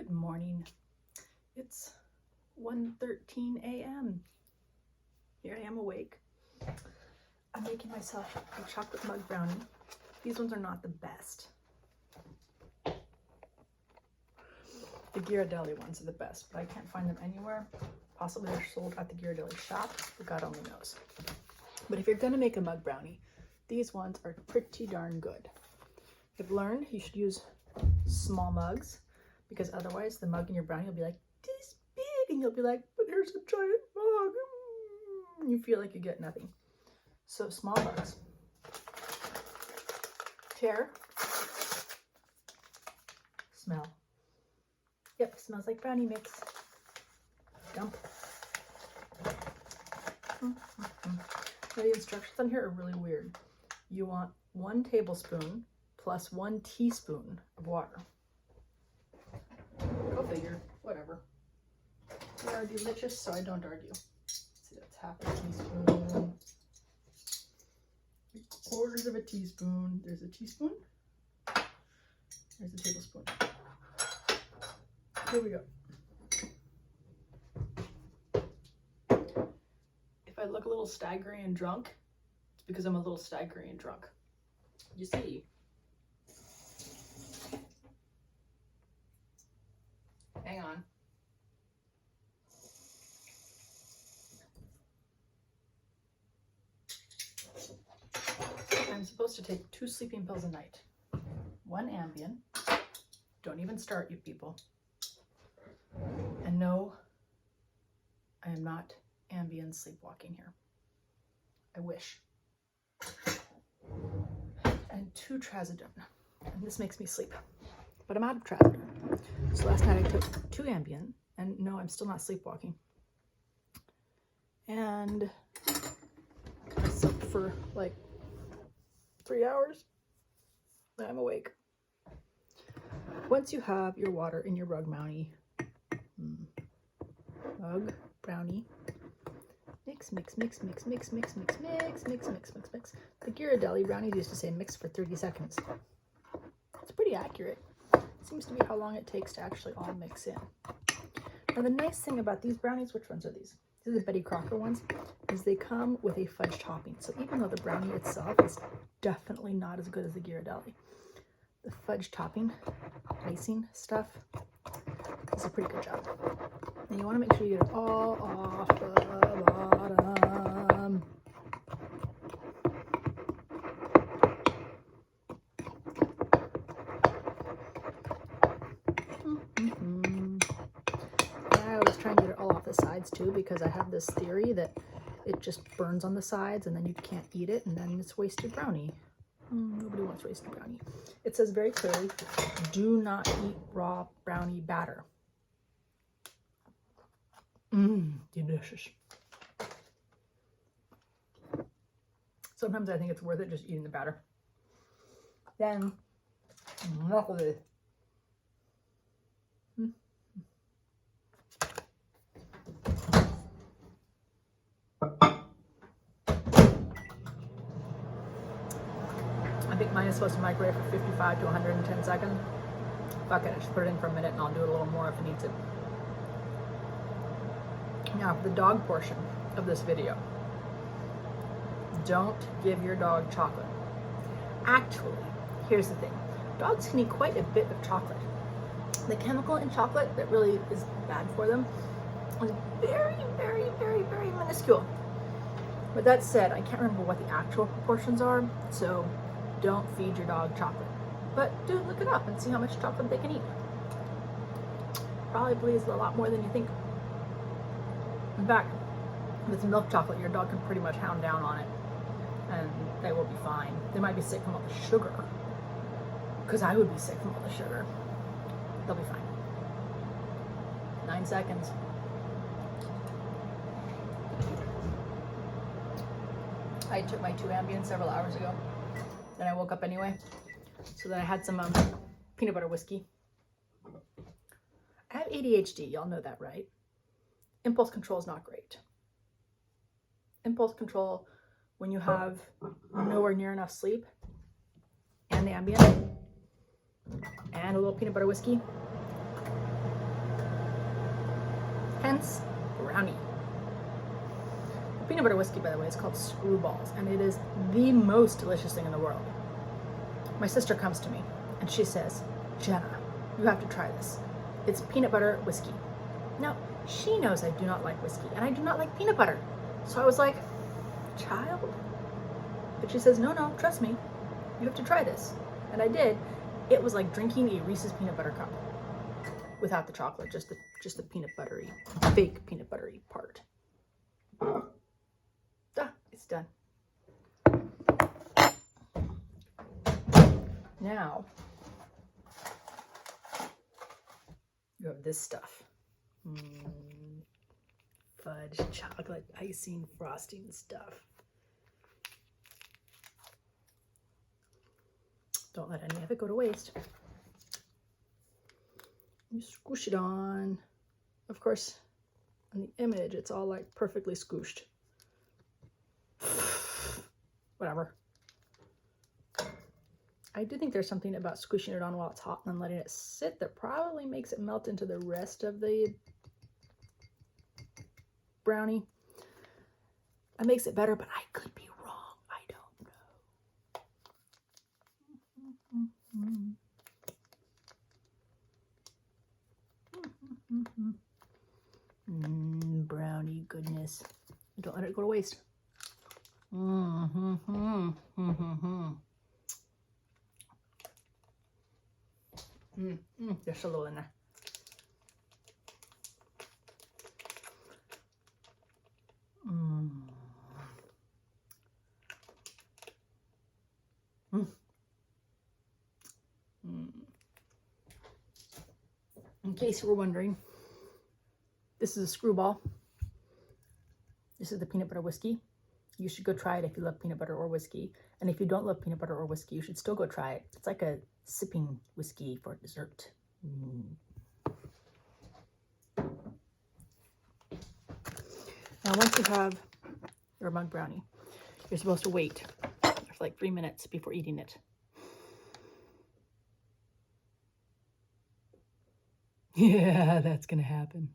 Good morning. It's 1:13 a.m. Here I am awake. I'm making myself a chocolate mug brownie. These ones are not the best. The Ghirardelli ones are the best, but I can't find them anywhere. Possibly they're sold at the Ghirardelli shop, but God only knows. But if you're gonna make a mug brownie, these ones are pretty darn good. I've learned you should use small mugs, because otherwise the mug in your brownie will be like this big, and you'll be like, but here's a giant mug. And you feel like you get nothing. So small mugs. Tear. Smell. Yep, smells like brownie mix. Dump. Now the instructions on here are really weird. You want 1 tablespoon plus 1 teaspoon of water. Go figure, whatever. They are delicious, so I don't argue. Let's see, that's half a teaspoon. 3/4 of a teaspoon. There's a teaspoon. There's a tablespoon. Here we go. If I look a little staggery and drunk, it's because I'm a little staggery and drunk. You see. Hang on. I'm supposed to take 2 sleeping pills a night. 1 Ambien. Don't even start, you people. And no, I am not Ambien sleepwalking here. I wish. And 2 trazodone. And this makes me sleep. But I'm out of trazodone. So last night I took 2 Ambien, and no, I'm still not sleepwalking. And I slept for like 3 hours. I'm awake. Once you have your water in your mug brownie, mix, mix, mix, mix, mix, mix, mix, mix, mix, mix, mix, mix. The Ghirardelli brownies used to say mix for 30 seconds. It's pretty accurate. Seems to be how long it takes to actually all mix in. Now the nice thing about these brownies, which ones are these? These are the Betty Crocker ones, is they come with a fudge topping. So even though the brownie itself is definitely not as good as the Ghirardelli, the fudge topping, icing stuff does a pretty good job. And you want to make sure you get it all off the bottom. I always try and get it all off the sides too, because I have this theory that it just burns on the sides and then you can't eat it, and then it's wasted brownie. Nobody wants wasted brownie. It says very clearly, do not eat raw brownie batter. Delicious. Sometimes I think it's worth it just eating the batter. Then, lovely. I think mine is supposed to microwave for 55 to 110 seconds. Fuck it, I just put it in for a minute and I'll do it a little more if it needs it. Now, for the dog portion of this video, don't give your dog chocolate. Actually, here's the thing. Dogs can eat quite a bit of chocolate. The chemical in chocolate that really is bad for them is very, very, very, very minuscule. With that said, I can't remember what the actual proportions are, so don't feed your dog chocolate. But do look it up and see how much chocolate they can eat. Probably is a lot more than you think. In fact, with milk chocolate, your dog can pretty much hound down on it, and they will be fine. They might be sick from all the sugar, because I would be sick from all the sugar. They'll be fine. 9 seconds. I took my 2 Ambien several hours ago. Then I woke up anyway. So then I had some peanut butter whiskey. I have ADHD, y'all know that, right? Impulse control is not great. Impulse control, when you have nowhere near enough sleep, and the Ambien, and a little peanut butter whiskey, intense brownie. The peanut butter whiskey, by the way, is called Screwballs, and it is the most delicious thing in the world. My sister comes to me and she says, Jenna, you have to try this. It's peanut butter whiskey. Now, she knows I do not like whiskey and I do not like peanut butter. So I was like, child? But she says, no, trust me. You have to try this. And I did. It was like drinking a Reese's peanut butter cup without the chocolate, just the peanut buttery, fake peanut buttery part. It's done. Now, you have this stuff. Fudge, chocolate, icing, frosting stuff. Don't let any of it go to waste. You squish it on. Of course, on the image, it's all like perfectly squished. Whatever. I do think there's something about squishing it on while it's hot and then letting it sit that probably makes it melt into the rest of the brownie. It makes it better, but I could be wrong. I don't know. Brownie goodness. Don't let it go to waste. There's a little in there. In case you were wondering, this is a Screwball. This is the peanut butter whiskey. You should go try it if you love peanut butter or whiskey. And if you don't love peanut butter or whiskey, you should still go try it. It's like a sipping whiskey for dessert. Now, once you have your mug brownie, you're supposed to wait for like 3 minutes before eating it. Yeah, that's gonna happen.